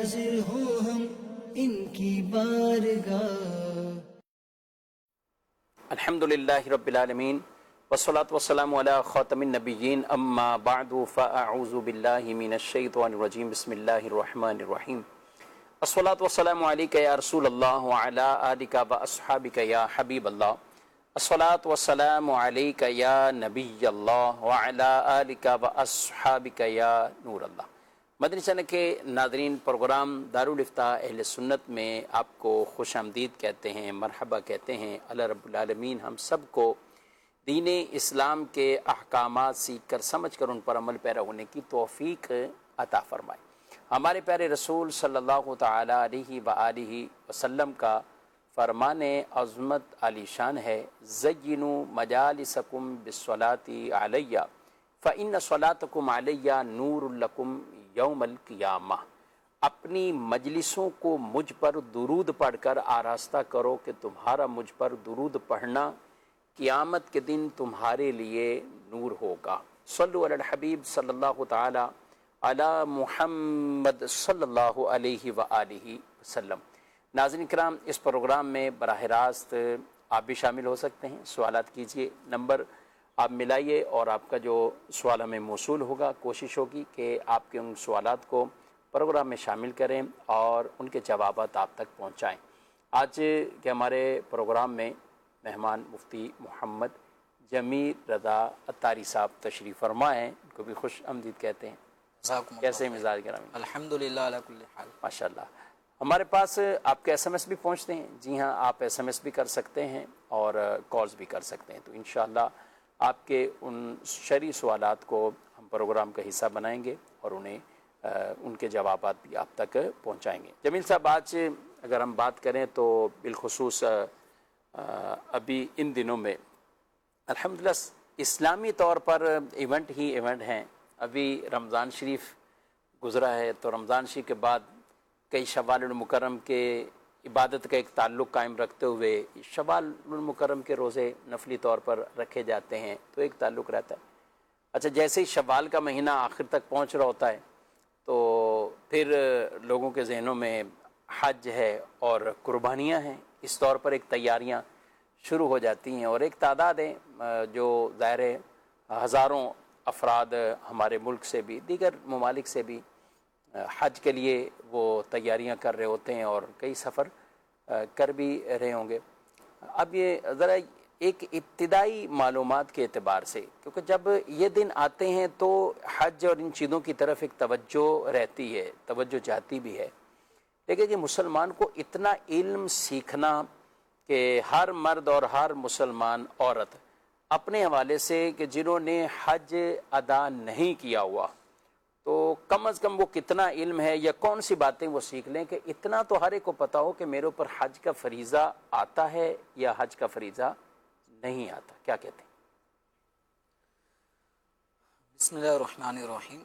حاضر ہوں ہم ان کی بارگاہ. الحمدللہ رب العالمین والصلاة والسلام علی خاتم النبیین اما بعد فاعوذ باللہ من الشیطان الرجیم بسم اللہ الرحمن الرحیم. الصلاة والسلام علیک یا رسول اللہ وعلی آلک و اصحابک یا حبیب اللہ. الصلاة والسلام علیک یا نبی اللہ وعلی آلک و اصحابک یا نور اللہ. مدنی چینل کے ناظرین، پروگرام دارالافتاء اہل سنت میں آپ کو خوش آمدید کہتے ہیں، مرحبا کہتے ہیں. اللہ رب العالمین ہم سب کو دین اسلام کے احکامات سیکھ کر سمجھ کر ان پر عمل پیرا ہونے کی توفیق عطا فرمائے. ہمارے پیارے رسول صلی اللہ تعالی علیہ وآلہ وسلم کا فرمان عظمت علی شان ہے، زینوا مجالسکم بالصلاۃ علیہ فإن صلاتکم علیہ نور لکم یوم القیامہ. اپنی مجلسوں کو مجھ پر درود پڑھ کر آراستہ کرو کہ تمہارا مجھ پر درود پڑھنا قیامت کے دن تمہارے لیے نور ہوگا. صلو علی الحبیب صلی اللہ تعالی علی محمد صلی اللہ علیہ وآلہ وسلم. ناظرین کرام، اس پروگرام میں براہ راست آپ بھی شامل ہو سکتے ہیں. سوالات کیجئے، نمبر آپ ملائیے اور آپ کا جو سوال ہمیں موصول ہوگا، کوشش ہوگی کہ آپ کے ان سوالات کو پروگرام میں شامل کریں اور ان کے جوابات آپ تک پہنچائیں. آج کے ہمارے پروگرام میں مہمان مفتی محمد جمیل رضا عطاری صاحب تشریف فرما ہیں، ان کو بھی خوش آمدید کہتے ہیں. کیسے مزاج گرامی؟ الحمدللہ علی کل حال. ماشاءاللہ. ہمارے پاس آپ کے ایس ایم ایس بھی پہنچتے ہیں. جی ہاں، آپ ایس ایم ایس بھی کر سکتے ہیں اور کالز بھی کر سکتے ہیں. تو انشاءاللہ آپ کے ان شرعی سوالات کو ہم پروگرام کا حصہ بنائیں گے اور انہیں ان کے جوابات بھی آپ تک پہنچائیں گے. جمیل صاحب، آج اگر ہم بات کریں تو بالخصوص ابھی ان دنوں میں الحمدللہ اسلامی طور پر ایونٹ ہی ایونٹ ہیں. ابھی رمضان شریف گزرا ہے، تو رمضان شریف کے بعد کئی شوال المکرم کے عبادت کا ایک تعلق قائم رکھتے ہوئے شوال المکرم کے روزے نفلی طور پر رکھے جاتے ہیں، تو ایک تعلق رہتا ہے. اچھا، جیسے ہی شوال کا مہینہ آخر تک پہنچ رہا ہوتا ہے تو پھر لوگوں کے ذہنوں میں حج ہے اور قربانیاں ہیں، اس طور پر ایک تیاریاں شروع ہو جاتی ہیں. اور ایک تعداد ہے جو ظاہر ہے ہزاروں افراد ہمارے ملک سے بھی دیگر ممالک سے بھی حج کے لیے وہ تیاریاں کر رہے ہوتے ہیں اور کئی سفر کر بھی رہے ہوں گے. اب یہ ذرا ایک ابتدائی معلومات کے اعتبار سے، کیونکہ جب یہ دن آتے ہیں تو حج اور ان چیزوں کی طرف ایک توجہ رہتی ہے، توجہ چاہتی بھی ہے، لیکن یہ مسلمان کو اتنا علم سیکھنا کہ ہر مرد اور ہر مسلمان عورت اپنے حوالے سے کہ جنہوں نے حج ادا نہیں کیا ہوا، تو کم از کم وہ کتنا علم ہے یا کون سی باتیں وہ سیکھ لیں کہ اتنا تو ہر ایک کو پتہ ہو کہ میرے اوپر حج کا فریضہ آتا ہے یا حج کا فریضہ نہیں آتا. کیا کہتے ہیں؟ بسم اللہ الرحمن الرحیم.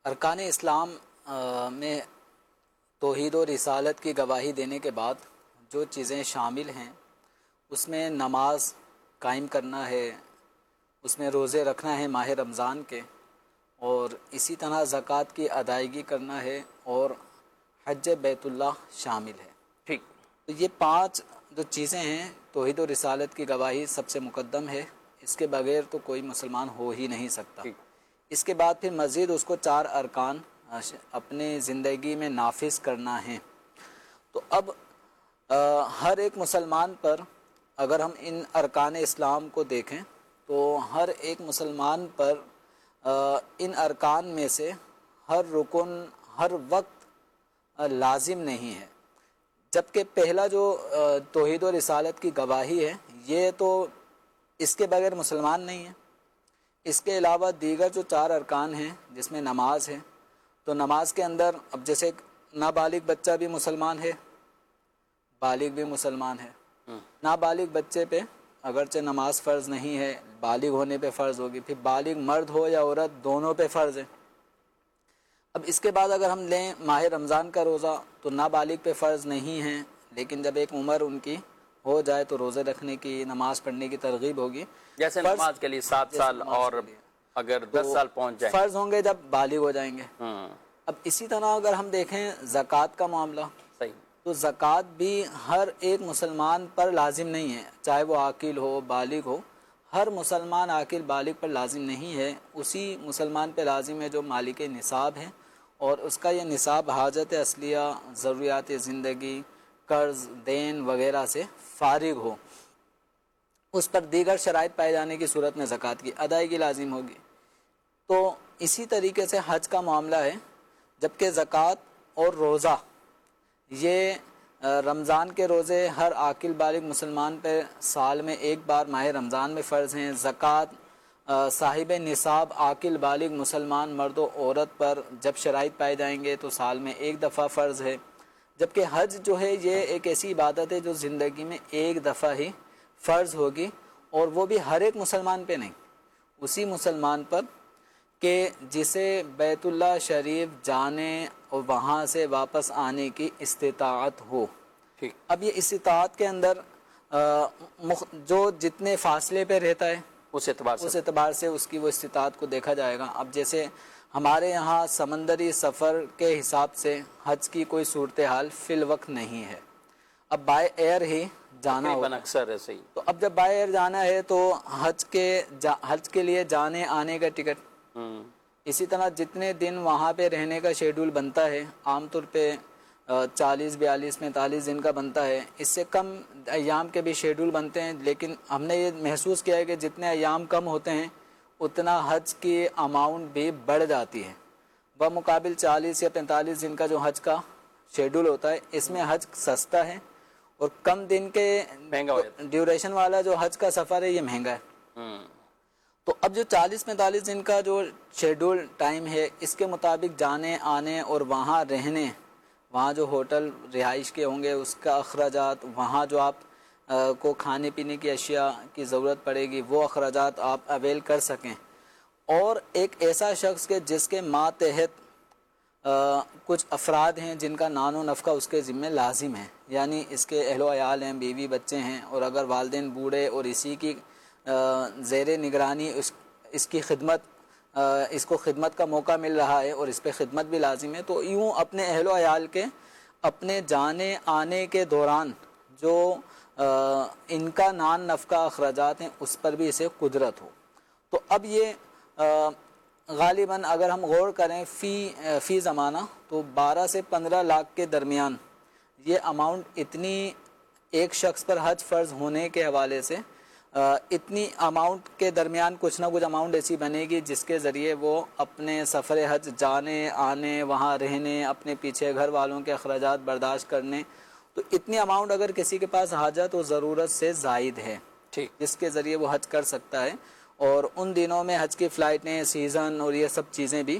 ارکان اسلام میں توحید و رسالت کی گواہی دینے کے بعد جو چیزیں شامل ہیں اس میں نماز قائم کرنا ہے، اس میں روزے رکھنا ہے ماہ رمضان کے، اور اسی طرح زکوٰۃ کی ادائیگی کرنا ہے، اور حج بیت اللہ شامل ہے. ٹھیک. تو یہ 5 جو چیزیں ہیں، توحید و رسالت کی گواہی سب سے مقدم ہے، اس کے بغیر تو کوئی مسلمان ہو ہی نہیں سکتا. ٹھیک. اس کے بعد پھر مزید اس کو 4 ارکان اپنے زندگی میں نافذ کرنا ہے. تو اب ہر ایک مسلمان پر اگر ہم ان ارکان اسلام کو دیکھیں تو ہر ایک مسلمان پر ان ارکان میں سے ہر رکن ہر وقت لازم نہیں ہے. جبکہ پہلا جو توحید و رسالت کی گواہی ہے، یہ تو اس کے بغیر مسلمان نہیں ہے. اس کے علاوہ دیگر جو 4 ارکان ہیں جس میں نماز ہے، تو نماز کے اندر اب جیسے نابالغ بچہ بھی مسلمان ہے، بالغ بھی مسلمان ہے. نابالغ بچے پہ اگرچہ نماز فرض نہیں ہے، بالغ ہونے پہ فرض ہوگی، پھر بالغ مرد ہو یا عورت دونوں پہ فرض ہے. اب اس کے بعد اگر ہم لیں ماہ رمضان کا روزہ، تو نابالغ پہ فرض نہیں ہے، لیکن جب ایک عمر ان کی ہو جائے تو روزے رکھنے کی، نماز پڑھنے کی ترغیب ہوگی. جیسے نماز کے لیے 7 سال اور اگر 10 سال پہنچ جائیں فرض ہوں گے جب بالغ ہو جائیں گے. اب اسی طرح اگر ہم دیکھیں زکوٰۃ کا معاملہ، صحیح. تو زکوٰۃ بھی ہر ایک مسلمان پر لازم نہیں ہے، چاہے وہ عاقل ہو بالغ ہو، ہر مسلمان عاقل بالغ پر لازم نہیں ہے. اسی مسلمان پہ لازم ہے جو مالک نصاب ہے اور اس کا یہ نصاب حاجت اصلیہ، ضروریات زندگی، قرض دین وغیرہ سے فارغ ہو. اس پر دیگر شرائط پائے جانے کی صورت میں زکوٰۃ کی ادائیگی لازم ہوگی. تو اسی طریقے سے حج کا معاملہ ہے، جبکہ زکوٰۃ اور روزہ یہ رمضان کے روزے ہر عاقل بالغ مسلمان پہ سال میں ایک بار ماہ رمضان میں فرض ہیں. زکوٰۃ صاحب نصاب عاقل بالغ مسلمان مرد و عورت پر جب شرائط پائے جائیں گے تو سال میں ایک دفعہ فرض ہے. جبکہ حج جو ہے یہ ایک ایسی عبادت ہے جو زندگی میں ایک دفعہ ہی فرض ہوگی، اور وہ بھی ہر ایک مسلمان پہ نہیں، اسی مسلمان پر کہ جسے بیت اللہ شریف جانے اور وہاں سے واپس آنے کی استطاعت ہو. ٹھیک. اب یہ استطاعت کے اندر جو جتنے فاصلے پہ رہتا ہے اس اعتبار سے اس کی وہ استطاعت کو دیکھا جائے گا. اب جیسے ہمارے یہاں سمندری سفر کے حساب سے حج کی کوئی صورتحال فی الوقت نہیں ہے، اب بائی ایئر ہی جانا ہوگا اکثر ایسے ہی. تو اب جب بائی ایئر جانا ہے تو حج کے لیے جانے آنے کا ٹکٹ، اسی طرح جتنے دن وہاں پہ رہنے کا شیڈول بنتا ہے، عام طور پہ 40 42 45 دن کا بنتا ہے، اس سے کم ایام کے بھی شیڈول بنتے ہیں. لیکن ہم نے یہ محسوس کیا ہے کہ جتنے ایام کم ہوتے ہیں اتنا حج کی اماؤنٹ بھی بڑھ جاتی ہے. بمقابل 40 یا 45 دن کا جو حج کا شیڈول ہوتا ہے، اس میں حج سستا ہے، اور کم دن کے ڈیوریشن والا جو حج کا سفر ہے یہ مہنگا ہے. تو اب جو 40-45 دن کا جو شیڈول ٹائم ہے، اس کے مطابق جانے آنے اور وہاں رہنے، وہاں جو ہوٹل رہائش کے ہوں گے اس کا اخراجات، وہاں جو آپ کو کھانے پینے کی اشیاء کی ضرورت پڑے گی وہ اخراجات آپ اویل کر سکیں. اور ایک ایسا شخص کے جس کے ماتحت کچھ افراد ہیں جن کا نان و نفقہ اس کے ذمہ لازم ہے، یعنی اس کے اہل و عیال ہیں، بیوی بچے ہیں، اور اگر والدین بوڑھے اور اسی کی زیر نگرانی اس کی خدمت، اس کو خدمت کا موقع مل رہا ہے اور اس پہ خدمت بھی لازم ہے، تو یوں اپنے اہل و عیال کے اپنے جانے آنے کے دوران جو ان کا نان نفقہ اخراجات ہیں اس پر بھی اسے قدرت ہو. تو اب یہ غالباً اگر ہم غور کریں فی زمانہ تو 12 سے 15 لاکھ کے درمیان یہ اماؤنٹ اتنی ایک شخص پر حج فرض ہونے کے حوالے سے اتنی اماؤنٹ کے درمیان کچھ نہ کچھ اماؤنٹ ایسی بنے گی جس کے ذریعے وہ اپنے سفر حج جانے آنے، وہاں رہنے، اپنے پیچھے گھر والوں کے اخراجات برداشت کرنے، تو اتنی اماؤنٹ اگر کسی کے پاس حاجت و ضرورت سے زائد ہے جس کے ذریعے وہ حج کر سکتا ہے. اور ان دنوں میں حج کی فلائٹیں، سیزن اور یہ سب چیزیں بھی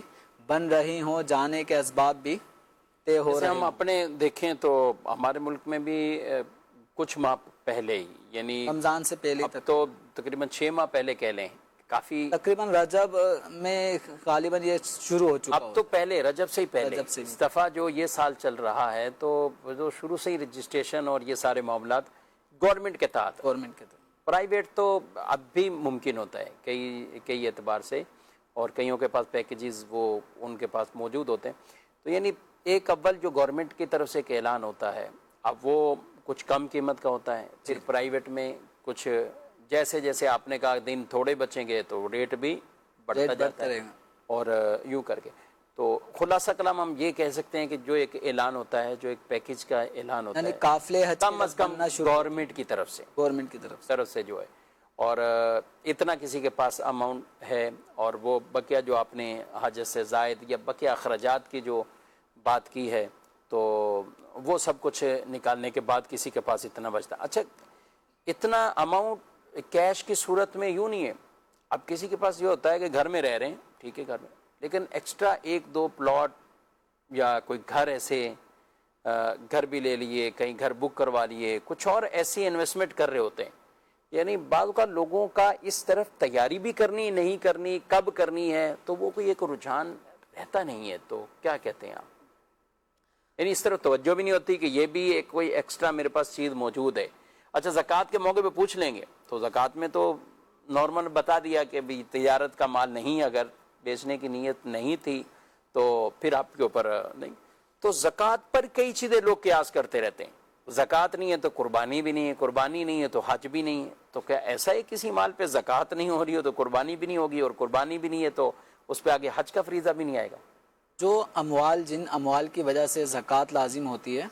بن رہی ہوں، جانے کے اسباب بھی طے ہو رہے ہیں. ہم اپنے دیکھیں تو ہمارے ملک میں بھی کچھ ماہ پہلے ہی، یعنی رمضان سے پہلے تک تو تقریباً 6 ماہ پہلے کہہ لیں، کافی تقریباً رجب میں غالباً یہ شروع ہو چکا. اب تو پہلے رجب سے ہی پہلے اس دفعہ جو یہ سال چل رہا ہے تو جو شروع سے ہی رجسٹریشن اور یہ سارے معاملات گورنمنٹ کے تحت، پرائیویٹ تو اب بھی ممکن ہوتا ہے کئی اعتبار سے، اور کئیوں کے پاس پیکیجز وہ ان کے پاس موجود ہوتے ہیں. تو یعنی ایک اول جو گورنمنٹ کی طرف سے ایک اعلان ہوتا ہے، اب وہ کچھ کم قیمت کا ہوتا ہے، پھر پرائیویٹ میں کچھ جیسے جیسے آپ نے کہا دن تھوڑے بچیں گے تو ریٹ بھی بڑھتا جاتا ہے، اور یوں کر کے. تو خلاصہ کلام ہم یہ کہہ سکتے ہیں کہ جو ایک اعلان ہوتا ہے، جو ایک پیکیج کا اعلان ہوتا ہے، قافلے حج کم از کم گورنمنٹ کی طرف سے جو ہے، اور اتنا کسی کے پاس اماؤنٹ ہے، اور وہ بقیہ جو آپ نے حج سے زائد یا بقیہ اخراجات کی جو بات کی ہے تو وہ سب کچھ نکالنے کے بعد کسی کے پاس اتنا بچتا. اچھا، اتنا اماؤنٹ کیش کی صورت میں یوں نہیں ہے. اب کسی کے پاس یہ ہوتا ہے کہ گھر میں رہ رہے ہیں، ٹھیک ہے گھر میں، لیکن ایکسٹرا 1-2 پلاٹ یا کوئی گھر ایسے گھر بھی لے لیے، کہیں گھر بک کروا لیے، کچھ اور ایسی انویسٹمنٹ کر رہے ہوتے ہیں. یعنی بعض اوقات لوگوں کا اس طرف تیاری بھی کرنی نہیں کرنی، کب کرنی ہے، تو وہ کوئی ایک رجحان رہتا نہیں ہے. تو کیا کہتے ہیں آپ؟ یعنی اس طرف توجہ بھی نہیں ہوتی کہ یہ بھی ایک کوئی ایکسٹرا میرے پاس چیز موجود ہے. اچھا، زکوٰۃ کے موقع پہ پوچھ لیں گے تو زکوٰۃ میں تو نارمل بتا دیا کہ بھی تجارت کا مال نہیں، اگر بیچنے کی نیت نہیں تھی تو پھر آپ کے اوپر نہیں. تو زکوٰۃ پر کئی چیزیں لوگ قیاس کرتے رہتے ہیں. زکوٰۃ نہیں ہے تو قربانی بھی نہیں ہے, قربانی نہیں ہے تو حج بھی نہیں ہے. تو کیا ایسا ہے کسی مال پہ زکوٰۃ نہیں ہو رہی ہو تو قربانی بھی نہیں ہوگی, اور قربانی بھی نہیں ہے تو اس پہ آگے حج کا فریضہ بھی نہیں آئے گا؟ جو اموال, جن اموال کی وجہ سے زکوٰۃ لازم ہوتی ہے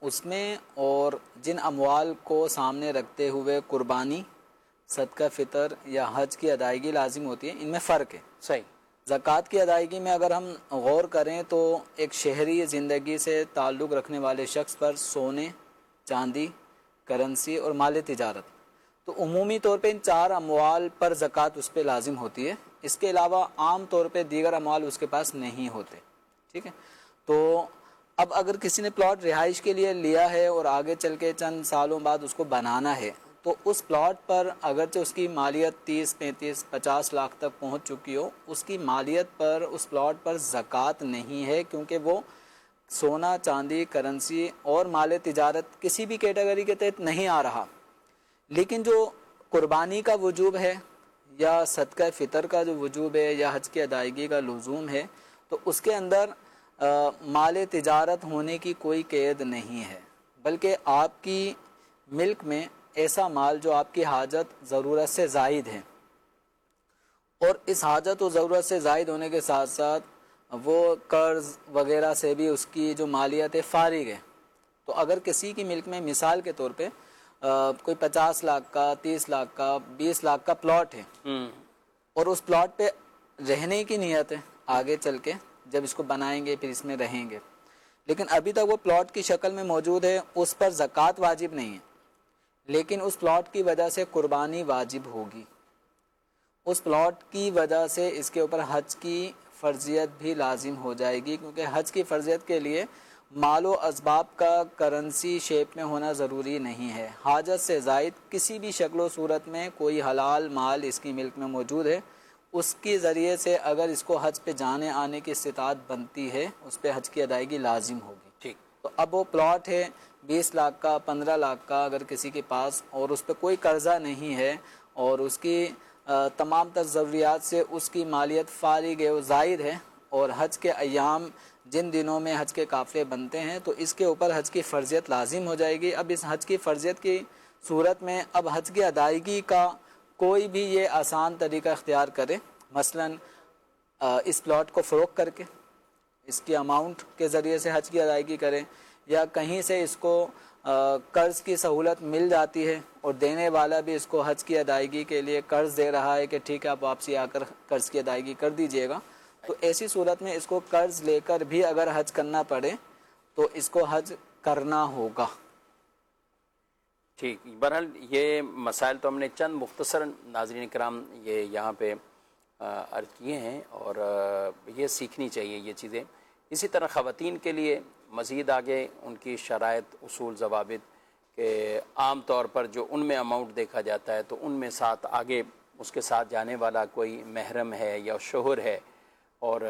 اس میں, اور جن اموال کو سامنے رکھتے ہوئے قربانی, صدقہ فطر یا حج کی ادائیگی لازم ہوتی ہے, ان میں فرق ہے. صحیح. زکوٰۃ کی ادائیگی میں اگر ہم غور کریں تو ایک شہری زندگی سے تعلق رکھنے والے شخص پر سونے, چاندی, کرنسی اور مال تجارت, تو عمومی طور پہ ان 4 اموال پر زکوٰۃ اس پہ لازم ہوتی ہے. اس کے علاوہ عام طور پہ دیگر اموال اس کے پاس نہیں ہوتے. ٹھیک ہے. تو اب اگر کسی نے پلاٹ رہائش کے لیے لیا ہے اور آگے چل کے چند سالوں بعد اس کو بنانا ہے, تو اس پلاٹ پر اگرچہ اس کی مالیت 30, 35, 50 لاکھ تک پہنچ چکی ہو, اس کی مالیت پر, اس پلاٹ پر زکوٰۃ نہیں ہے, کیونکہ وہ سونا, چاندی, کرنسی اور مال تجارت کسی بھی کیٹیگری کے تحت نہیں آ رہا. لیکن جو قربانی کا وجوب ہے یا صدقہ فطر کا جو وجوب ہے یا حج کی ادائیگی کا لزوم ہے, تو اس کے اندر مال تجارت ہونے کی کوئی قید نہیں ہے, بلکہ آپ کی ملک میں ایسا مال جو آپ کی حاجت ضرورت سے زائد ہے, اور اس حاجت و ضرورت سے زائد ہونے کے ساتھ ساتھ وہ قرض وغیرہ سے بھی اس کی جو مالیت فارغ ہے. تو اگر کسی کی ملک میں مثال کے طور پہ کوئی 50 لاکھ کا, 30 لاکھ کا, 20 لاکھ کا پلاٹ ہے, اور اس پلاٹ پہ رہنے کی نیت ہے, آگے چل کے جب اس کو بنائیں گے پھر اس میں رہیں گے, لیکن ابھی تک وہ پلاٹ کی شکل میں موجود ہے, اس پر زکوٰۃ واجب نہیں ہے, لیکن اس پلاٹ کی وجہ سے قربانی واجب ہوگی. اس پلاٹ کی وجہ سے اس کے اوپر حج کی فرضیت بھی لازم ہو جائے گی, کیونکہ حج کی فرضیت کے لیے مال و اسباب کا کرنسی شیپ میں ہونا ضروری نہیں ہے. حاجت سے زائد کسی بھی شکل و صورت میں کوئی حلال مال اس کی ملک میں موجود ہے, اس کے ذریعے سے اگر اس کو حج پہ جانے آنے کی استطاعت بنتی ہے, اس پہ حج کی ادائیگی لازم ہوگی. ٹھیک. تو اب وہ پلاٹ ہے 20 لاکھ کا, 15 لاکھ کا اگر کسی کے پاس, اور اس پہ کوئی قرضہ نہیں ہے, اور اس کی تمام تر ضروریات سے اس کی مالیت فارغ ہے, وہ زائد ہے, اور حج کے ایام جن دنوں میں حج کے قافلے بنتے ہیں, تو اس کے اوپر حج کی فرضیت لازم ہو جائے گی. اب اس حج کی فرضیت کی صورت میں اب حج کی ادائیگی کا کوئی بھی یہ آسان طریقہ اختیار کرے, مثلا اس پلاٹ کو فروخت کر کے اس کی اماؤنٹ کے ذریعے سے حج کی ادائیگی کریں, یا کہیں سے اس کو قرض کی سہولت مل جاتی ہے اور دینے والا بھی اس کو حج کی ادائیگی کے لیے قرض دے رہا ہے کہ ٹھیک ہے آپ واپسی آ کر قرض کی ادائیگی کر دیجئے گا, تو ایسی صورت میں اس کو قرض لے کر بھی اگر حج کرنا پڑے تو اس کو حج کرنا ہوگا. ٹھیک. بہرحال یہ مسائل تو ہم نے چند مختصر ناظرین کرام یہ یہاں پہ عرض کیے ہیں, اور یہ سیکھنی چاہیے یہ چیزیں. اسی طرح خواتین کے لیے مزید آگے ان کی شرائط, اصول, ضوابط کہ عام طور پر جو ان میں اماؤنٹ دیکھا جاتا ہے تو ان میں ساتھ آگے اس کے ساتھ جانے والا کوئی محرم ہے یا شوہر ہے, اور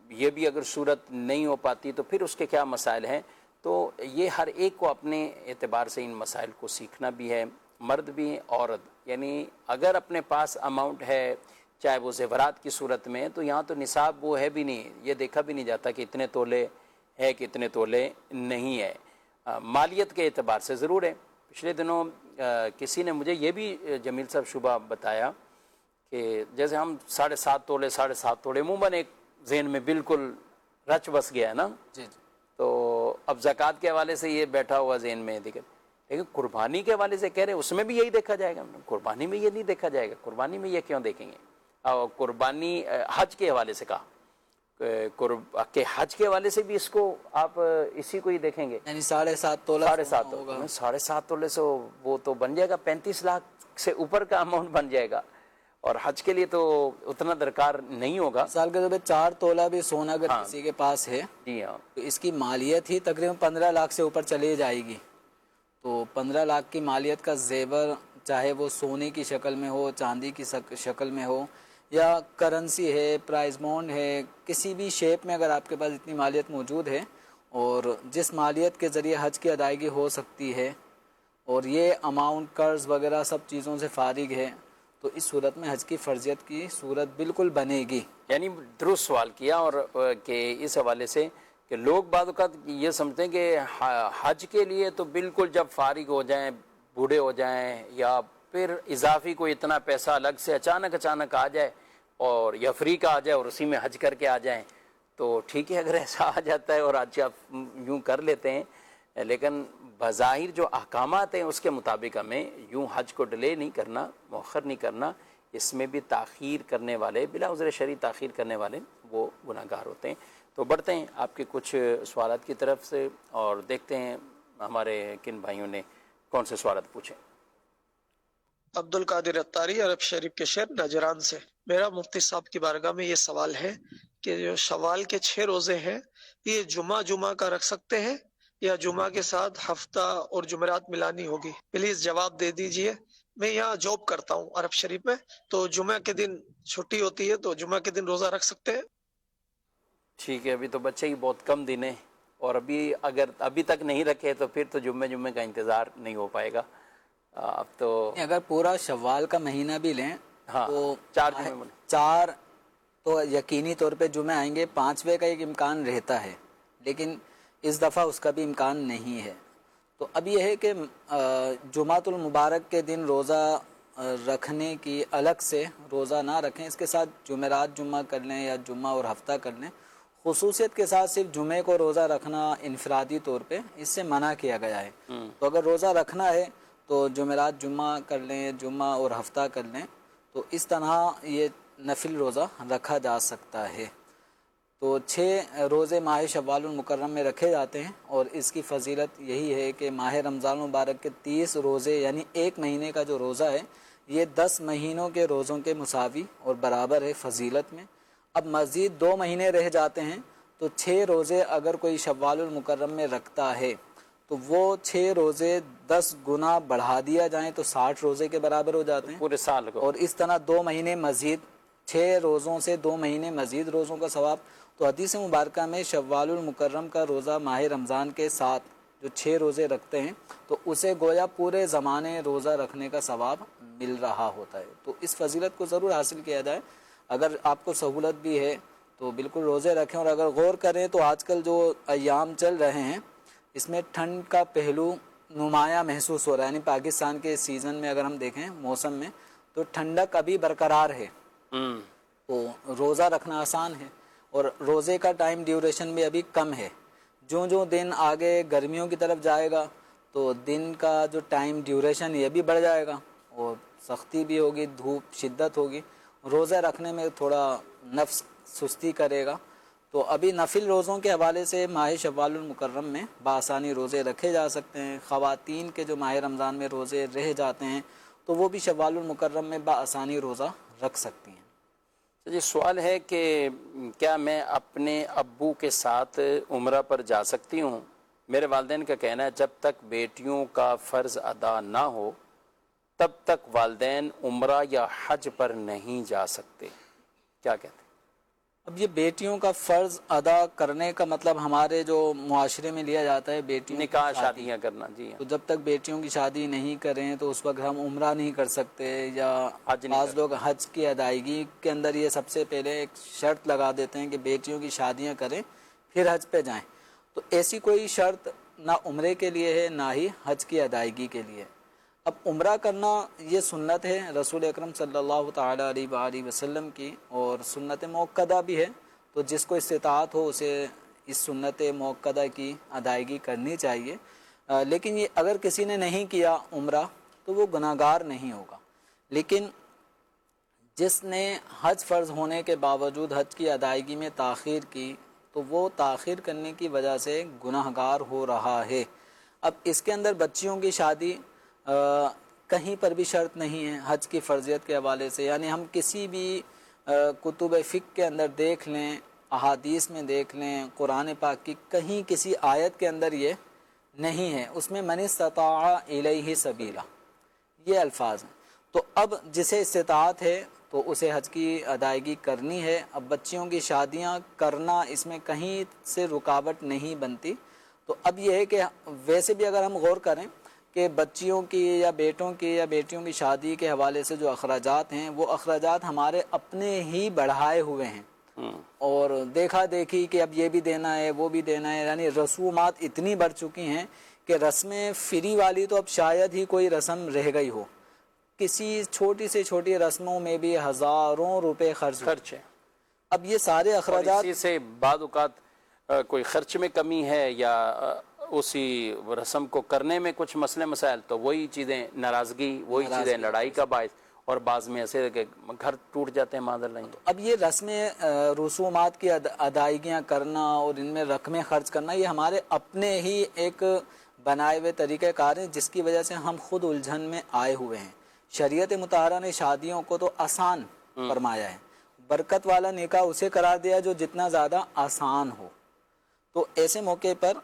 یہ بھی اگر صورت نہیں ہو پاتی تو پھر اس کے کیا مسائل ہیں. تو یہ ہر ایک کو اپنے اعتبار سے ان مسائل کو سیکھنا بھی ہے, مرد بھی عورت. یعنی اگر اپنے پاس اماؤنٹ ہے چاہے وہ زیورات کی صورت میں, تو یہاں تو نصاب وہ ہے بھی نہیں, یہ دیکھا بھی نہیں جاتا کہ اتنے تولے ہے کہ اتنے تولے نہیں ہے. مالیت کے اعتبار سے ضرور ہے. پچھلے دنوں کسی نے مجھے یہ بھی جمیل صاحب شبہ بتایا کہ جیسے ہم 7.5 تولے 7.5 تولے عموماً ایک ذہن میں بالکل رچ بس گیا ہے نا, جی تو اب زکوٰۃ کے حوالے سے یہ بیٹھا ہوا ذہن میں دقت. لیکن قربانی کے حوالے سے کہہ رہے ہیں اس میں بھی یہی دیکھا جائے گا. قربانی میں یہ نہیں دیکھا جائے گا, قربانی میں یہ کیوں دیکھیں گے. اور قربانی حج کے حوالے سے کہا کہ حج کے حوالے سے بھی اس کو آپ اسی کو ہی دیکھیں گے, یعنی 7.5 تولہ 7.5 تولے سے وہ تو بن جائے گا 35 لاکھ سے اوپر کا اماؤنٹ بن جائے گا, اور حج کے لیے تو اتنا درکار نہیں ہوگا. سال کے طور پہ 4 تولہ بھی سونا اگر کسی کے پاس ہے, جی ہاں, تو اس کی مالیت ہی تقریباً 15 لاکھ سے اوپر چلی جائے گی. تو 15 لاکھ کی مالیت کا زیور, چاہے وہ سونے کی شکل میں ہو, چاندی کی شکل میں ہو, یا کرنسی ہے, پرائز بونڈ ہے, کسی بھی شیپ میں اگر آپ کے پاس اتنی مالیت موجود ہے, اور جس مالیت کے ذریعے حج کی ادائیگی ہو سکتی ہے, اور یہ اماؤنٹ قرض وغیرہ سب چیزوں سے فارغ ہے, تو اس صورت میں حج کی فرضیت کی صورت بالکل بنے گی. یعنی درست سوال کیا، اور کہ اس حوالے سے کہ لوگ بعض اوقات یہ سمجھتے ہیں کہ حج کے لیے تو بالکل جب فارغ ہو جائیں، بوڑھے ہو جائیں، یا پھر اضافی کوئی اتنا پیسہ الگ سے اچانک آ جائے اور یا فری کا آ جائے اور اسی میں حج کر کے آ جائیں تو ٹھیک ہے، اگر ایسا آ جاتا ہے اور حج آپ یوں کر لیتے ہیں، لیکن بظاہر جو احکامات ہیں اس کے مطابق ہمیں یوں حج کو ڈیلے نہیں کرنا، مؤخر نہیں کرنا. اس میں بھی تاخیر کرنے والے، بلا عذر شرعی تاخیر کرنے والے وہ گناہ گار ہوتے ہیں. تو بڑھتے ہیں آپ کے کچھ سوالات کی طرف سے اور دیکھتے ہیں ہمارے کن بھائیوں نے کون سے سوالات پوچھے. عبد القادر اتاری، عرب شریف کے شہر نجران سے. میرا مفتی صاحب کی بارگاہ میں یہ سوال ہے کہ جو شوال کے 6 روزے ہیں یہ جمعہ کا رکھ سکتے ہیں یا جمعہ کے ساتھ ہفتہ اور جمعرات ملانی ہوگی؟ پلیز جواب دے دیجئے. میں یہاں جاب کرتا ہوں عرب شریف میں، تو جمعہ کے دن چھٹی ہوتی ہے تو جمعہ کے دن روزہ رکھ سکتے ہیں؟ ٹھیک ہے، ابھی تو بچے ہی بہت کم دن ہیں، اور اگر ابھی تک نہیں رکھے تو پھر تو جمعے کا انتظار نہیں ہو پائے گا. اب تو اگر پورا شوال کا مہینہ بھی لیں ہاں تو 4 جمعے بنے. 4 تو یقینی طور پہ جمعے آئیں گے. 5ویں کا ایک امکان رہتا ہے لیکن اس دفعہ اس کا بھی امکان نہیں ہے. تو اب یہ ہے کہ جمعۃ المبارک کے دن روزہ رکھنے کی الگ سے روزہ نہ رکھیں، اس کے ساتھ جمعرات جمعہ کر لیں یا جمعہ اور ہفتہ کر لیں. خصوصیت کے ساتھ صرف جمعے کو روزہ رکھنا انفرادی طور پہ اس سے منع کیا گیا ہے. تو اگر روزہ رکھنا ہے تو جمعرات جمعہ کر لیں، جمعہ اور ہفتہ کر لیں، تو اس طرح یہ نفل روزہ رکھا جا سکتا ہے. تو 6 روزے ماہ شوال المکرم میں رکھے جاتے ہیں، اور اس کی فضیلت یہی ہے کہ ماہ رمضان المبارک کے 30 روزے یعنی 1 مہینے کا جو روزہ ہے یہ 10 مہینوں کے روزوں کے مساوی اور برابر ہے فضیلت میں. اب مزید 2 مہینے رہ جاتے ہیں تو 6 روزے اگر کوئی شوال المکرم میں رکھتا ہے تو وہ 6 روزے 10 گنا بڑھا دیا جائیں تو 60 روزے کے برابر ہو جاتے ہیں پورے سال کو. اور اس طرح 2 مہینے مزید، 6 روزوں سے 2 مہینے مزید روزوں کا ثواب. تو حدیث مبارکہ میں شوال المکرم کا روزہ ماہ رمضان کے ساتھ جو 6 روزے رکھتے ہیں تو اسے گویا پورے زمانے روزہ رکھنے کا ثواب مل رہا ہوتا ہے. تو اس فضیلت کو ضرور حاصل کیا جائے. اگر آپ کو سہولت بھی ہے تو بالکل روزے رکھیں. اور اگر غور کریں تو آج کل جو ایام چل رہے ہیں اس میں ٹھنڈ کا پہلو نمایاں محسوس ہو رہا ہے. یعنی پاکستان کے سیزن میں اگر ہم دیکھیں موسم میں تو ٹھنڈک ابھی برقرار ہے، تو روزہ رکھنا آسان ہے، اور روزے کا ٹائم ڈیوریشن بھی ابھی کم ہے. جو دن آگے گرمیوں کی طرف جائے گا تو دن کا جو ٹائم ڈیوریشن یہ بھی بڑھ جائے گا اور سختی بھی ہوگی، دھوپ شدت ہوگی، روزہ رکھنے میں تھوڑا نفس سستی کرے گا. تو ابھی نفل روزوں کے حوالے سے ماہ شوال المکرم میں بآسانی روزے رکھے جا سکتے ہیں. خواتین کے جو ماہ رمضان میں روزے رہ جاتے ہیں تو وہ بھی شوال المکرم میں بآسانی روزہ رکھ سکتی ہیں. جی سوال ہے کہ کیا میں اپنے ابو کے ساتھ عمرہ پر جا سکتی ہوں؟ میرے والدین کا کہنا ہے جب تک بیٹیوں کا فرض ادا نہ ہو تب تک والدین عمرہ یا حج پر نہیں جا سکتے. کیا کہتے ہیں؟ اب یہ بیٹیوں کا فرض ادا کرنے کا مطلب ہمارے جو معاشرے میں لیا جاتا ہے بیٹیوں نکاح شادیاں کرنا. جی تو جب تک بیٹیوں کی شادی نہیں کریں تو اس وقت ہم عمرہ نہیں کر سکتے، یا بعض لوگ حج کی ادائیگی کے اندر یہ سب سے پہلے ایک شرط لگا دیتے ہیں کہ بیٹیوں کی شادیاں کریں پھر حج پہ جائیں. تو ایسی کوئی شرط نہ عمرے کے لیے ہے نہ ہی حج کی ادائیگی کے لیے. اب عمرہ کرنا یہ سنت ہے رسول اکرم صلی اللہ تعالی علیہ وآلہ وسلم کی، اور سنت موقدہ بھی ہے. تو جس کو استطاعت ہو اسے اس سنت موقدہ کی ادائیگی کرنی چاہیے. لیکن یہ اگر کسی نے نہیں کیا عمرہ تو وہ گناہ گار نہیں ہوگا. لیکن جس نے حج فرض ہونے کے باوجود حج کی ادائیگی میں تاخیر کی تو وہ تاخیر کرنے کی وجہ سے گناہ گار ہو رہا ہے. اب اس کے اندر بچیوں کی شادی کہیں پر بھی شرط نہیں ہے حج کی فرضیت کے حوالے سے. یعنی ہم کسی بھی کتب فقہ کے اندر دیکھ لیں، احادیث میں دیکھ لیں، قرآن پاک کی کہیں کسی آیت کے اندر یہ نہیں ہے. اس میں من استطاع الیہ سبیلا یہ الفاظ ہیں. تو اب جسے استطاعت ہے تو اسے حج کی ادائیگی کرنی ہے. اب بچیوں کی شادیاں کرنا اس میں کہیں سے رکاوٹ نہیں بنتی. تو اب یہ ہے کہ ویسے بھی اگر ہم غور کریں کہ بچیوں کی یا بیٹوں کی یا بیٹیوں کی شادی کے حوالے سے جو اخراجات ہیں وہ اخراجات ہمارے اپنے ہی بڑھائے ہوئے ہیں، اور دیکھا دیکھی کہ اب یہ بھی دینا ہے وہ بھی دینا ہے، یعنی رسومات اتنی بڑھ چکی ہیں کہ رسمیں فری والی تو اب شاید ہی کوئی رسم رہ گئی ہو، کسی چھوٹی سے چھوٹی رسموں میں بھی ہزاروں روپے خرچ ہے۔ اب یہ سارے اخراجات، اسی سے بعض اوقات کوئی خرچ میں کمی ہے یا اسی رسم کو کرنے میں کچھ مسئلے مسائل، تو وہی چیزیں ناراضگی، وہی چیزیں لڑائی کا باعث، اور بعض میں ایسے کہ گھر ٹوٹ جاتے ہیں معاذ اللہ۔ اب یہ رسمیں رسومات کی ادائیگیاں کرنا اور ان میں رقمیں خرچ کرنا، یہ ہمارے اپنے ہی ایک بنائے ہوئے طریقہ کار ہیں جس کی وجہ سے ہم خود الجھن میں آئے ہوئے ہیں۔ شریعت مطہرہ نے شادیوں کو تو آسان فرمایا ہے، برکت والا نکاح اسے قرار دیا جو جتنا زیادہ آسان ہو، تو ایسے موقع پر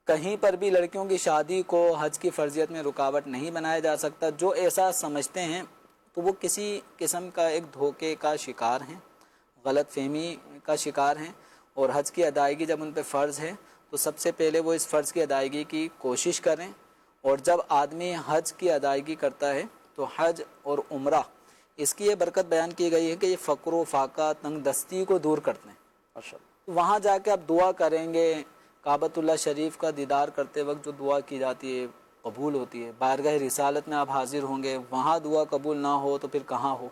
کہیں پر بھی لڑکیوں کی شادی کو حج کی فرضیت میں رکاوٹ نہیں بنایا جا سکتا۔ جو ایسا سمجھتے ہیں تو وہ کسی قسم کا ایک دھوکے کا شکار ہیں، غلط فہمی کا شکار ہیں، اور حج کی ادائیگی جب ان پہ فرض ہے تو سب سے پہلے وہ اس فرض کی ادائیگی کی کوشش کریں، اور جب آدمی حج کی ادائیگی کرتا ہے تو حج اور عمرہ، اس کی یہ برکت بیان کی گئی ہے کہ یہ فقر و فاقہ، تنگ دستی کو دور کرتے ہیں۔ وہاں جا کے آپ دعا کریں گے، کعبۃ اللہ شریف کا دیدار کرتے وقت جو دعا کی جاتی ہے قبول ہوتی ہے، بارگاہ رسالت میں آپ حاضر ہوں گے، وہاں دعا قبول نہ ہو تو پھر کہاں ہو؟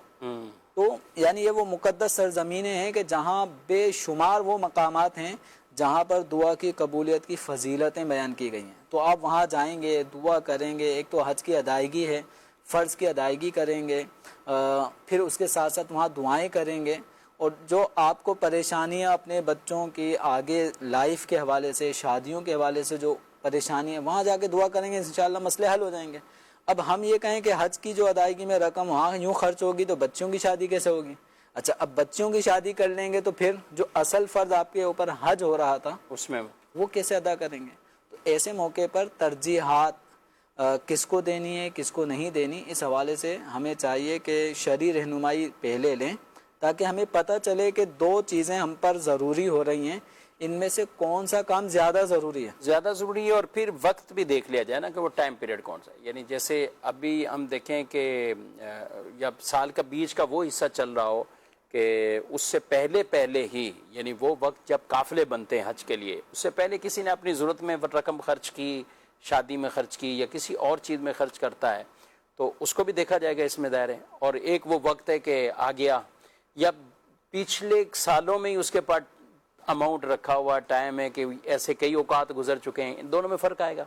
تو یعنی یہ وہ مقدس سرزمینیں ہیں کہ جہاں بے شمار وہ مقامات ہیں جہاں پر دعا کی قبولیت کی فضیلتیں بیان کی گئی ہیں۔ تو آپ وہاں جائیں گے، دعا کریں گے، ایک تو حج کی ادائیگی ہے، فرض کی ادائیگی کریں گے، پھر اس کے ساتھ ساتھ وہاں دعائیں کریں گے، اور جو آپ کو پریشانیاں اپنے بچوں کی آگے لائف کے حوالے سے، شادیوں کے حوالے سے جو پریشانی ہے، وہاں جا کے دعا کریں گے، انشاءاللہ مسئلے حل ہو جائیں گے۔ اب ہم یہ کہیں کہ حج کی جو ادائیگی میں رقم وہاں یوں خرچ ہوگی تو بچوں کی شادی کیسے ہوگی؟ اچھا، اب بچوں کی شادی کر لیں گے تو پھر جو اصل فرض آپ کے اوپر حج ہو رہا تھا اس میں وہ کیسے ادا کریں گے؟ تو ایسے موقع پر ترجیحات کس کو دینی ہے کس کو نہیں دینی، اس حوالے سے ہمیں چاہیے کہ شرعی رہنمائی پہلے لیں، تاکہ ہمیں پتہ چلے کہ دو چیزیں ہم پر ضروری ہو رہی ہیں، ان میں سے کون سا کام زیادہ ضروری ہے، اور پھر وقت بھی دیکھ لیا جائے نا کہ وہ ٹائم پیریڈ کون سا ہے۔ یعنی جیسے ابھی ہم دیکھیں کہ جب سال کا بیچ کا وہ حصہ چل رہا ہو کہ اس سے پہلے ہی، یعنی وہ وقت جب قافلے بنتے ہیں حج کے لیے، اس سے پہلے کسی نے اپنی ضرورت میں رقم خرچ کی، شادی میں خرچ کی یا کسی اور چیز میں خرچ کرتا ہے، تو اس کو بھی دیکھا جائے گا اس میں دائر ہے۔ اور ایک وہ وقت ہے کہ آ گیا یا پچھلے سالوں میں ہی اس کے پاس اماؤنٹ رکھا ہوا ٹائم ہے کہ ایسے کئی اوقات گزر چکے ہیں، ان دونوں میں فرق آئے گا۔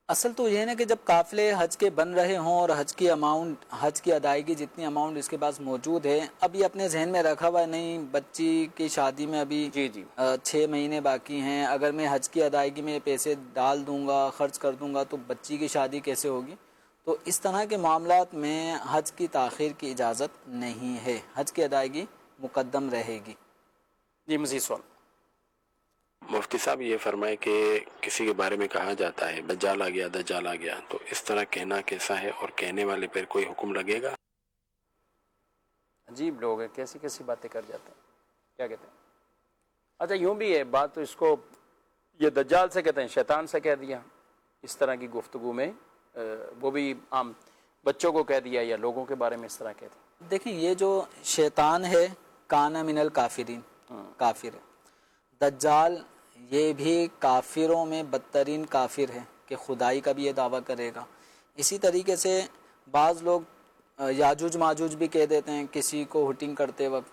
اصل تو یہ ہے کہ جب قافلے حج کے بن رہے ہوں اور حج کی اماؤنٹ، حج کی ادائیگی جتنی اماؤنٹ اس کے پاس موجود ہے، اب یہ اپنے ذہن میں رکھا ہوا ہے نہیں بچی کی شادی میں ابھی 6 مہینے باقی ہیں، اگر میں حج کی ادائیگی میں پیسے ڈال دوں گا، خرچ کر دوں گا تو بچی کی شادی کیسے ہوگی؟ تو اس طرح کے معاملات میں حج کی تاخیر کی اجازت نہیں ہے، حج کی ادائیگی مقدم رہے گی۔ جی مزید سوال۔ مفتی صاحب یہ فرمائے کہ کسی کے بارے میں کہا جاتا ہے دجال آ گیا دجال آ گیا، تو اس طرح کہنا کیسا ہے اور کہنے والے پر کوئی حکم لگے گا؟ عجیب لوگ ہیں، کیسی کیسی باتیں کر جاتے ہیں، کیا کہتے ہیں؟ اچھا یوں بھی ہے بات، تو اس کو یہ دجال سے کہتے ہیں، شیطان سے کہہ دیا اس طرح کی گفتگو میں، وہ بھی عام بچوں کو کہہ دیا یا لوگوں کے بارے میں اس طرح کہتے ہیں۔ دیکھیں یہ جو شیطان ہے کانا من الکافرین، کافر ہے۔ دجال یہ بھی کافروں میں بدترین کافر ہے کہ خدائی کا بھی یہ دعویٰ کرے گا۔ اسی طریقے سے بعض لوگ یاجوج ماجوج بھی کہہ دیتے ہیں کسی کو ہٹنگ کرتے وقت،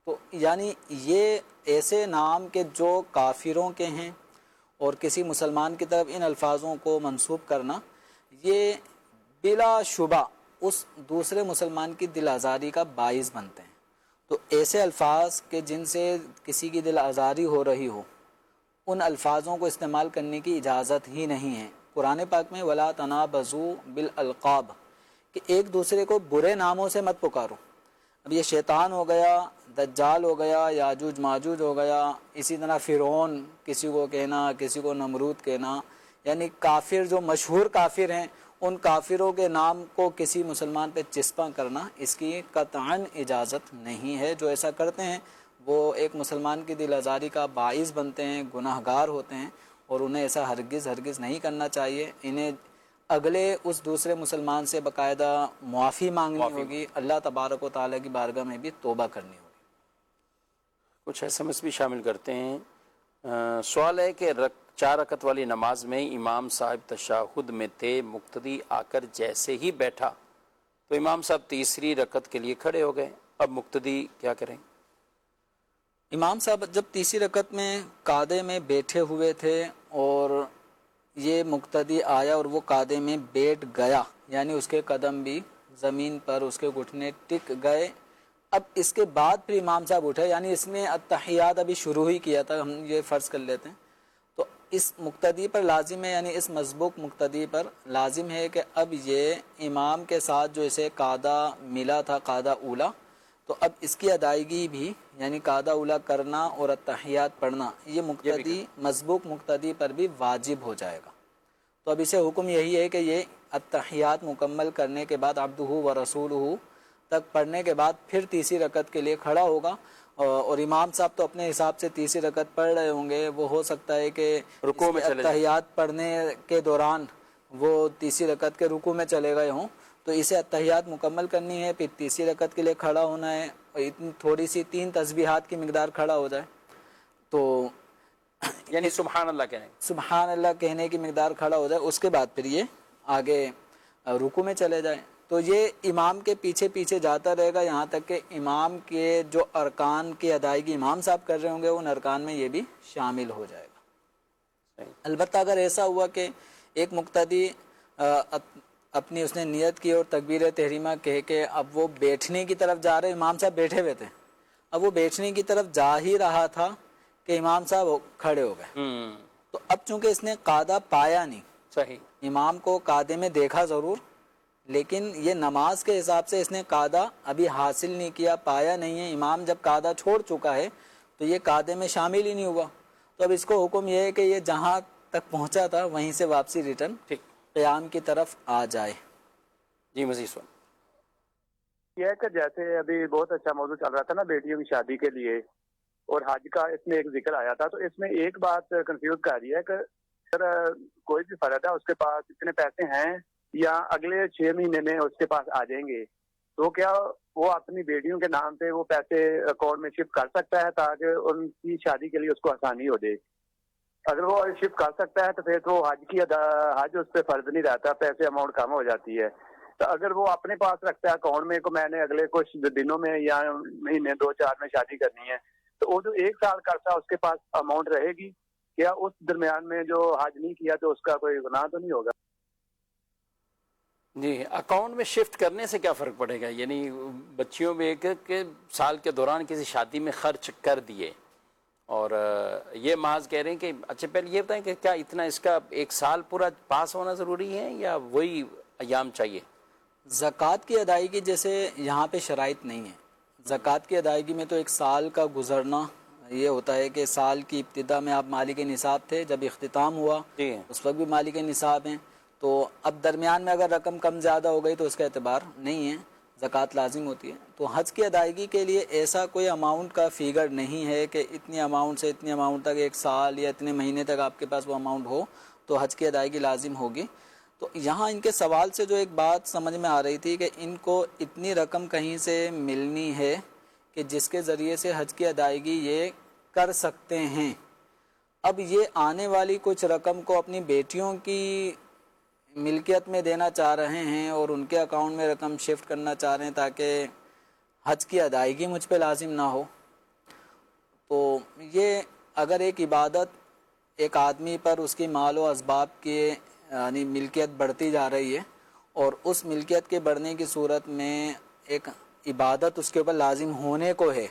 تو یعنی یہ ایسے نام کہ جو کافروں کے ہیں، اور کسی مسلمان کی طرف ان الفاظوں کو منسوب کرنا یہ بلا شبہ اس دوسرے مسلمان کی دل آزاری کا باعث بنتے ہیں۔ تو ایسے الفاظ کہ جن سے کسی کی دل آزاری ہو رہی ہو، ان الفاظوں کو استعمال کرنے کی اجازت ہی نہیں ہے۔ قرآن پاک میں وَلَا تَنَابَزُوا بِالْأَلْقَابِ کہ ایک دوسرے کو برے ناموں سے مت پکارو۔ اب یہ شیطان ہو گیا، دجال ہو گیا، یاجوج ماجوج ہو گیا، اسی طرح فرعون کسی کو کہنا، کسی کو نمرود کہنا، یعنی کافر جو مشہور کافر ہیں ان کافروں کے نام کو کسی مسلمان پہ چسپاں کرنا اس کی قطعاً اجازت نہیں ہے۔ جو ایسا کرتے ہیں وہ ایک مسلمان کی دل آزاری کا باعث بنتے ہیں، گناہ گار ہوتے ہیں، اور انہیں ایسا ہرگز نہیں کرنا چاہیے. انہیں اگلے اس دوسرے مسلمان سے باقاعدہ معافی مانگنی ہوگی, اللہ تبارک و تعالیٰ کی بارگاہ میں بھی توبہ کرنی ہوگی. کچھ SMS بھی شامل کرتے ہیں. سوال ہے کہ 4 رکعت والی نماز میں امام صاحب تشہد میں تھے, مقتدی آ کر جیسے ہی بیٹھا تو امام صاحب تیسری رکعت کے لیے کھڑے ہو گئے, اب مقتدی کیا کریں؟ امام صاحب جب تیسری رکعت میں قعدے میں بیٹھے ہوئے تھے اور یہ مقتدی آیا اور وہ قعدے میں بیٹھ گیا, یعنی اس کے قدم بھی زمین پر, اس کے گھٹنے ٹک گئے, اب اس کے بعد پھر امام صاحب اٹھے, یعنی اس نے التحیات ابھی شروع ہی کیا تھا, ہم یہ فرض کر لیتے ہیں, تو اس مقتدی پر لازم ہے, یعنی اس مسبوق مقتدی پر لازم ہے کہ اب یہ امام کے ساتھ جو اسے قعدہ ملا تھا, قعدہ اولا, تو اب اس کی ادائیگی بھی, یعنی قعدہ اولا کرنا اور التحیات پڑھنا, یہ مقتدی مسبوق مقتدی پر بھی واجب ہو جائے گا. تو اب اسے حکم یہی ہے کہ یہ التحیات مکمل کرنے کے بعد عبدہ و رسولہ تک پڑھنے کے بعد پھر تیسری رکعت کے لیے کھڑا ہوگا, اور امام صاحب تو اپنے حساب سے تیسری رکعت پڑھ رہے ہوں گے, وہ ہو سکتا ہے کہ رکوع میں التحیات پڑھنے کے دوران وہ تیسری رکعت کے رکوع میں چلے گئے ہوں, تو اسے التحیات مکمل کرنی ہے, پھر تیسری رکعت کے لیے کھڑا ہونا ہے, اور اتنی تھوڑی سی 3 تسبیحات کی مقدار کھڑا ہو جائے, تو یعنی سبحان اللہ کہنے, سبحان اللہ کہنے کی مقدار کھڑا ہو جائے, اس کے بعد پھر یہ آگے رکوع میں چلے جائیں. تو یہ امام کے پیچھے پیچھے جاتا رہے گا یہاں تک کہ امام کے جو ارکان کی ادائیگی امام صاحب کر رہے ہوں گے ان ارکان میں یہ بھی شامل ہو جائے گا. البتہ اگر ایسا ہوا کہ ایک مقتدی اپنی اس نے نیت کی اور تکبیر تحریمہ کہہ کے اب وہ بیٹھنے کی طرف جا رہے, امام صاحب بیٹھے ہوئے تھے, اب وہ بیٹھنے کی طرف جا ہی رہا تھا کہ امام صاحب کھڑے ہو گئے, تو اب چونکہ اس نے قعدہ پایا نہیں, صحیح, امام کو قعدے میں دیکھا ضرور, لیکن یہ نماز کے حساب سے اس نے قعدہ ابھی حاصل نہیں کیا, پایا نہیں ہے, امام جب قعدہ چھوڑ چکا ہے تو یہ قعدے میں شامل ہی نہیں ہوا, تو اب اس کو حکم یہ ہے کہ یہ جہاں تک پہنچا تھا وہیں سے واپسی ریٹرن قیام کی طرف آ جائے. جی مزید سن. یہ ہے کہ جیسے ابھی بہت اچھا موضوع چل رہا تھا نا بیٹیوں کی شادی کے لیے, اور حج کا اس میں ایک ذکر آیا تھا, تو اس میں ایک بات کنفیوز کر رہی ہے کہ سر کوئی بھی فرد ہے اس کے پاس اتنے پیسے ہیں یا اگلے 6 مہینے میں اس کے پاس آ جائیں گے, تو کیا وہ اپنی بیٹیوں کے نام پہ وہ پیسے اکاؤنٹ میں شفٹ کر سکتا ہے تاکہ ان کی شادی کے لیے اس کو آسانی ہو جائے؟ اگر وہ شفٹ کر سکتا ہے تو پھر تو حج اس پہ فرض نہیں رہتا, پیسے اماؤنٹ کم ہو جاتی ہے. تو اگر وہ اپنے پاس رکھتا ہے اکاؤنٹ میں کہ میں نے اگلے کچھ دنوں میں یا مہینے 2-4 میں شادی کرنی ہے, تو وہ جو 1 سال کرتا اس کے پاس اماؤنٹ رہے گی, کیا اس درمیان میں جو حج نہیں کیا تو اس کا کوئی گناہ تو نہیں ہوگا؟ جی, اکاؤنٹ میں شفٹ کرنے سے کیا فرق پڑے گا؟ یعنی بچیوں میں کہ سال کے دوران کسی شادی میں خرچ کر دیے, اور یہ محض کہہ رہے ہیں کہ اچھا پہلے یہ بتائیں کہ کیا اتنا اس کا 1 سال پورا پاس ہونا ضروری ہے یا وہی ایام چاہیے؟ زکوٰۃ کی ادائیگی جیسے یہاں پہ شرائط نہیں ہے, زکوٰۃ کی ادائیگی میں تو 1 سال کا گزرنا یہ ہوتا ہے کہ سال کی ابتدا میں آپ مالک نصاب تھے, جب اختتام ہوا اس وقت بھی مالک نصاب ہیں, تو اب درمیان میں اگر رقم کم زیادہ ہو گئی تو اس کا اعتبار نہیں ہے, زکوٰۃ لازم ہوتی ہے. تو حج کی ادائیگی کے لیے ایسا کوئی اماؤنٹ کا فیگر نہیں ہے کہ اتنی اماؤنٹ سے اتنی اماؤنٹ تک 1 سال یا اتنے مہینے تک آپ کے پاس وہ اماؤنٹ ہو تو حج کی ادائیگی لازم ہوگی. تو یہاں ان کے سوال سے جو ایک بات سمجھ میں آ رہی تھی کہ ان کو اتنی رقم کہیں سے ملنی ہے کہ جس کے ذریعے سے حج کی ادائیگی یہ کر سکتے ہیں. اب یہ آنے والی کچھ رقم کو اپنی بیٹیوں کی ملکیت میں دینا چاہ رہے ہیں اور ان کے اکاؤنٹ میں رقم شفٹ کرنا چاہ رہے ہیں تاکہ حج کی ادائیگی مجھ پہ لازم نہ ہو. تو یہ اگر ایک عبادت ایک آدمی پر اس کی مال و اسباب کی یعنی ملکیت بڑھتی جا رہی ہے اور اس ملکیت کے بڑھنے کی صورت میں ایک عبادت اس کے اوپر لازم ہونے کو ہے,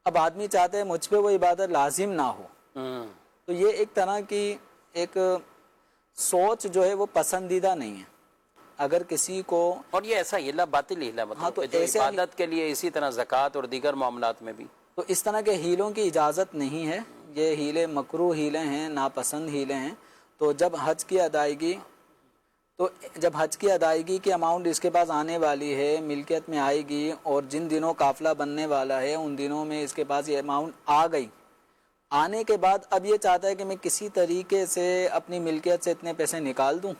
اب آدمی چاہتے ہیں مجھ پہ وہ عبادت لازم نہ ہو, تو یہ ایک طرح کی ایک سوچ جو ہے وہ پسندیدہ نہیں ہے. اگر کسی کو, اور یہ ایسا ہیلا باطل ہیلا مطلب تو جو عبادت کے لیے اسی طرح زکوٰۃ اور دیگر معاملات میں بھی, تو اس طرح کے ہیلوں کی اجازت نہیں ہے. یہ ہیلے مکروہ ہیلے ہیں, ناپسند ہیلے ہیں. تو جب حج کی ادائیگی کی اماؤنٹ اس کے پاس آنے والی ہے, ملکیت میں آئے گی, اور جن دنوں قافلہ بننے والا ہے ان دنوں میں اس کے پاس یہ اماؤنٹ آ گئی, آنے کے بعد اب یہ چاہتا ہے کہ میں کسی طریقے سے اپنی ملکیت سے اتنے پیسے نکال دوں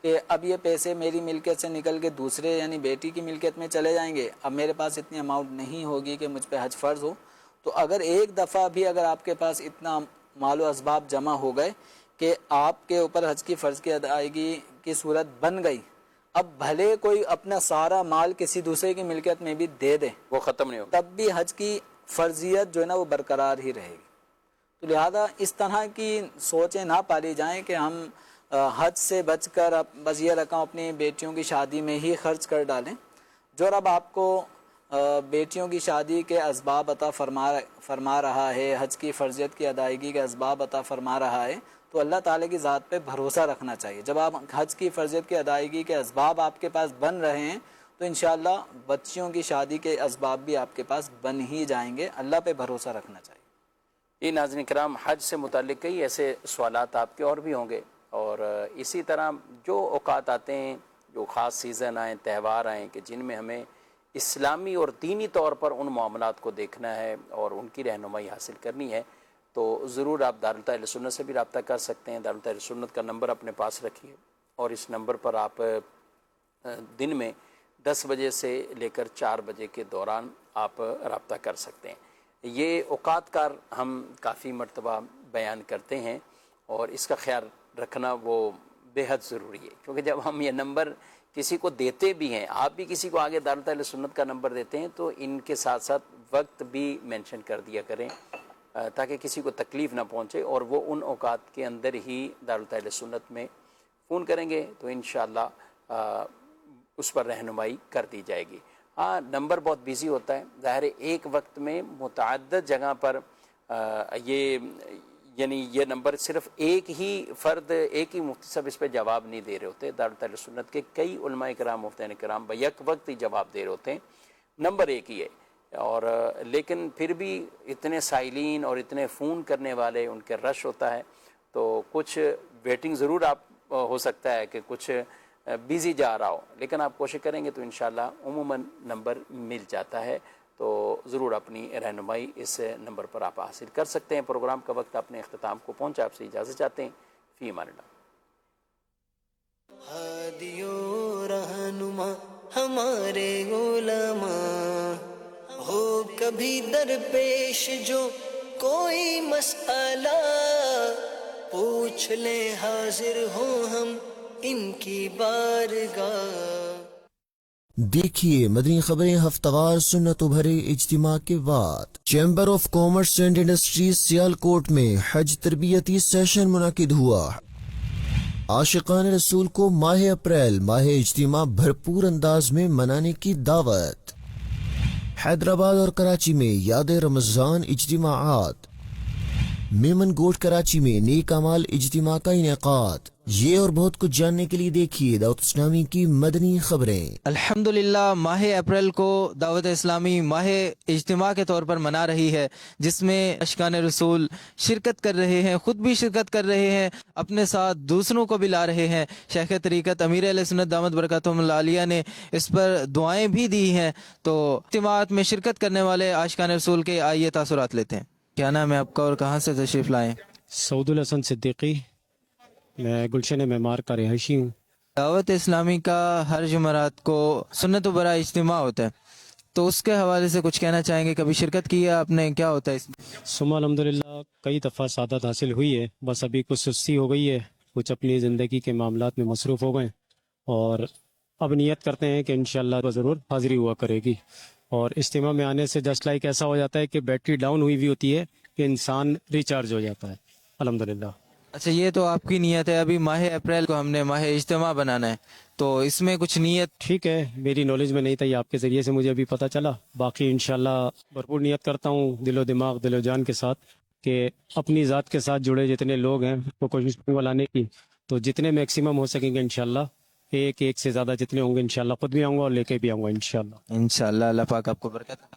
کہ اب یہ پیسے میری ملکیت سے نکل کے دوسرے یعنی بیٹی کی ملکیت میں چلے جائیں گے، اب میرے پاس اتنی اماؤنٹ نہیں ہوگی کہ مجھ پہ حج فرض ہو. تو اگر ایک دفعہ بھی اگر آپ کے پاس اتنا مال و اسباب جمع ہو گئے کہ آپ کے اوپر حج کی فرض کی ادائیگی کی صورت بن گئی، اب بھلے کوئی اپنا سارا مال کسی دوسرے کی ملکیت میں بھی دے دے، وہ ختم نہیں ہوگا، تب بھی حج کی فرضیت جو ہے نا وہ برقرار ہی رہے گی. تو لہذا اس طرح کی سوچیں نہ پالی جائیں کہ ہم حج سے بچ کر بس یہ رقم اپنی بیٹیوں کی شادی میں ہی خرچ کر ڈالیں. جو رب آپ کو بیٹیوں کی شادی کے اسباب عطا فرما رہا ہے، حج کی فرضیت کی ادائیگی کے اسباب عطا فرما رہا ہے، تو اللہ تعالیٰ کی ذات پہ بھروسہ رکھنا چاہیے. جب آپ حج کی فرضیت کی ادائیگی کے اسباب آپ کے پاس بن رہے ہیں تو انشاءاللہ بچیوں کی شادی کے اسباب بھی آپ کے پاس بن ہی جائیں گے. اللہ پہ بھروسہ رکھنا چاہیے. یہ ناظرین کرام، حج سے متعلق کئی ایسے سوالات آپ کے اور بھی ہوں گے، اور اسی طرح جو اوقات آتے ہیں، جو خاص سیزن آئیں، تہوار آئیں کہ جن میں ہمیں اسلامی اور دینی طور پر ان معاملات کو دیکھنا ہے اور ان کی رہنمائی حاصل کرنی ہے، تو ضرور آپ دارالحکومت اہل سنت سے بھی رابطہ کر سکتے ہیں. دارالحکومت اہل سنت کا نمبر اپنے پاس رکھیے اور اس نمبر پر آپ دن میں 10 بجے سے لے کر 4 بجے کے دوران آپ رابطہ کر سکتے ہیں. یہ اوقات کا ہم کافی مرتبہ بیان کرتے ہیں اور اس کا خیال رکھنا وہ بے حد ضروری ہے، کیونکہ جب ہم یہ نمبر کسی کو دیتے بھی ہیں، آپ بھی کسی کو آگے دارالحکومت اہل سنت کا نمبر دیتے ہیں، تو ان کے ساتھ ساتھ وقت بھی مینشن کر دیا کریں تاکہ کسی کو تکلیف نہ پہنچے، اور وہ ان اوقات کے اندر ہی دارالحکومت اہل سنت میں فون کریں گے تو انشاءاللہ اس پر رہنمائی کر دی جائے گی. ہاں، نمبر بہت بیزی ہوتا ہے، ظاہر ہے ایک وقت میں متعدد جگہ پر یہ نمبر صرف ایک ہی فرد، ایک ہی مفتی صاحب اس پہ جواب نہیں دے رہے ہوتے. دارالحکومت اہل سنت کے کئی علماء کرام، مفتیان کرام بیک وقت ہی جواب دے رہے ہوتے ہیں. نمبر ایک ہی ہے، اور لیکن پھر بھی اتنے سائلین اور اتنے فون کرنے والے، ان کے رش ہوتا ہے، تو کچھ ویٹنگ ضرور آپ ہو سکتا ہے کہ کچھ بیزی جا رہا ہو، لیکن آپ کوشش کریں گے تو انشاءاللہ عموماً نمبر مل جاتا ہے. تو ضرور اپنی رہنمائی اس نمبر پر آپ حاصل کر سکتے ہیں. پروگرام کا وقت اپنے اختتام کو پہنچا، آپ سے اجازت چاہتے ہیں. فی امان اللہ. ہادی و رہنما ہمارے علماء، ہو کبھی درپیش جو کوئی مسئلہ، پوچھ لیں حاضر ہوں ہم ان کی بارگاہ. دیکھیے مدنی خبریں ہفتہ وار سنت و بھرے اجتماع کے بعد chamber of commerce and industries Sialkot میں حج تربیتی سیشن منعقد ہوا. عاشقان رسول کو ماہ اپریل ماہ اجتماع بھرپور انداز میں منانے کی دعوت. حیدرآباد اور کراچی میں یاد رمضان اجتماعات. میمن گوٹ کراچی میں نیک اعمال اجتماع کا انعقاد. یہ اور بہت کچھ جاننے کے لیے دیکھیے دعوت اسلامی کی مدنی خبریں. الحمدللہ ماہ اپریل کو دعوت اسلامی ماہ اجتماع کے طور پر منا رہی ہے، جس میں عاشقان رسول شرکت کر رہے ہیں، خود بھی شرکت کر رہے ہیں، اپنے ساتھ دوسروں کو بھی لا رہے ہیں. شیخ طریقت امیر اہل سنت دامت برکاتہم العالیہ نے اس پر دعائیں بھی دی ہیں. تو اجتماعات میں شرکت کرنے والے عاشقان رسول کے آئیے تاثرات لیتے ہیں. کیا نام ہے آپ کا اور کہاں سے تشریف لائیں؟ سعود الحسن صدیقی، میں گلشن معمار کا رہائشی ہوں. دعوت اسلامی کا ہر جمعرات کو سنت و برا اجتماع ہوتا ہے، تو اس کے حوالے سے کچھ کہنا چاہیں گے؟ کبھی شرکت کی ہے آپ نے؟ کیا ہوتا ہے اس میں؟ ثم الحمدللہ کئی دفعہ سعادت حاصل ہوئی ہے، بس ابھی کچھ سستی ہو گئی ہے، کچھ اپنی زندگی کے معاملات میں مصروف ہو گئے، اور اب نیت کرتے ہیں کہ انشاءاللہ ضرور حاضری ہوا کرے گی. اور اجتماع میں آنے سے جسٹ لائک ایسا ہو جاتا ہے کہ بیٹری ڈاؤن ہوئی بھی ہوتی ہے کہ انسان ریچارج ہو جاتا ہے الحمدللہ. اچھا، یہ تو آپ کی نیت ہے. ابھی ماہ اپریل کو ہم نے ماہ اجتماع بنانا ہے، تو اس میں کچھ نیت؟ ٹھیک ہے، میری نالج میں نہیں تھا، یہ آپ کے ذریعے سے مجھے ابھی پتہ چلا. باقی انشاءاللہ بھرپور نیت کرتا ہوں دل و دماغ دل و جان کے ساتھ کہ اپنی ذات کے ساتھ جڑے جتنے لوگ ہیں وہ کوشش کروں گا لانے کی. تو جتنے میکسیمم ہو سکیں گے انشاءاللہ، ایک سے زیادہ جتنے ہوں گے انشاءاللہ خود بھی آؤں گا اور لے کے بھی آؤں گا انشاءاللہ. انشاءاللہ اللہ پاک آپ کو برکت عطا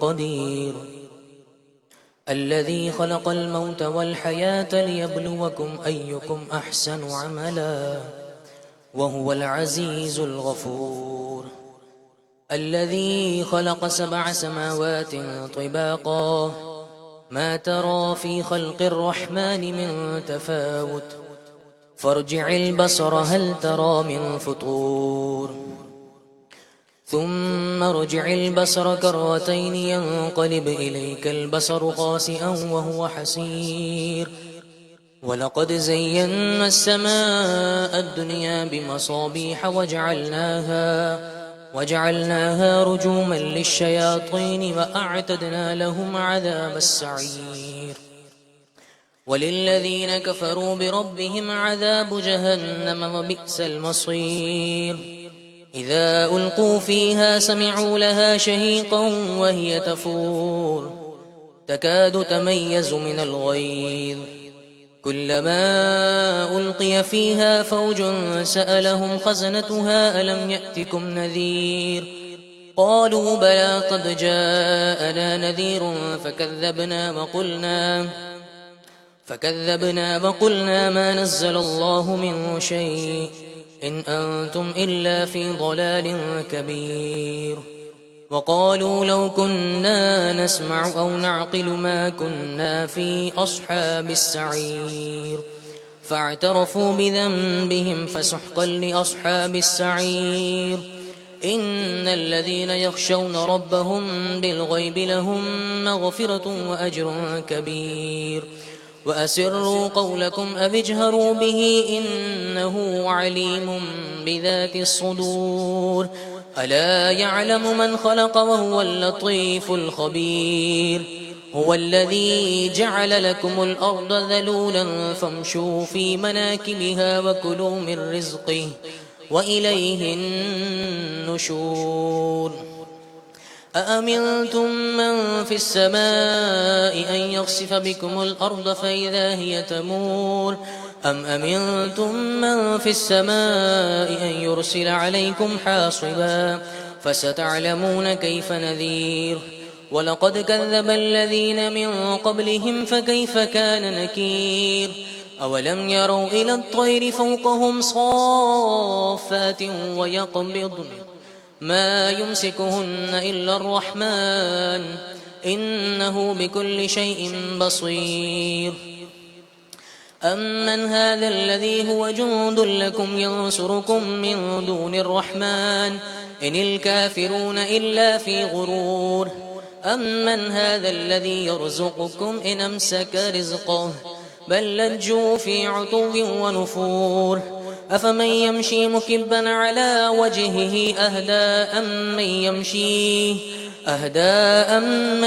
قدير الذي خلق الموت والحياة ليبلوكم أيكم أحسن عملا وهو العزيز الغفور الذي خلق 7 سماوات طباقا ما ترى في خلق الرحمن من تفاوت فارجع البصر هل ترى من فطور ثم ارجع البصر كرتين ينقلب إليك البصر خاسئا وهو حسير ولقد زينا السماء الدنيا بمصابيح وجعلناها رجوما للشياطين وأعتدنا لهم عذاب السعير وللذين كفروا بربهم عذاب جهنم وبئس المصير إذا ألقوا فيها سمعوا لها شهيقا وهي تفور تكاد تميز من الغيظ كلما ألقي فيها فوج سألهم خزنتها ألم يأتكم نذير قالوا بلى قد جاءنا نذير فكذبنا وقلنا ما نزل الله من شيء إن أنتم إلا في ضلال كبير وقالوا لو كنا نسمع أو نعقل ما كنا في أصحاب السعير فاعترفوا بذنبهم فسحقا لأصحاب السعير إن الذين يخشون ربهم بالغيب لهم مغفرة وأجر كبير وأسروا قولكم أو اجهروا به إنه عليم بذات الصدور ألا يعلم من خلق وهو اللطيف الخبير هو الذي جعل لكم الأرض ذلولا فامشوا في مناكبها وكلوا من رزقه وإليه النشور أأمنتم من في السماء أن يخسف بكم الأرض فإذا هي تمور أم أمنتم من في السماء أن يرسل عليكم حاصبا فستعلمون كيف نذير ولقد كذب الذين من قبلهم فكيف كان نكير أولم يروا إلى الطير فوقهم صافات ويقبضن ما يمسكهن إلا الرحمن إنه بكل شيء بصير أمن هذا الذي هو جند لكم ينصركم من دون الرحمن إن الكافرون إلا في غرور أمن هذا الذي يرزقكم إن أمسك رزقه بل لجوا في عتو ونفور أفمن يمشي مكبا على وجهه أهدى أم من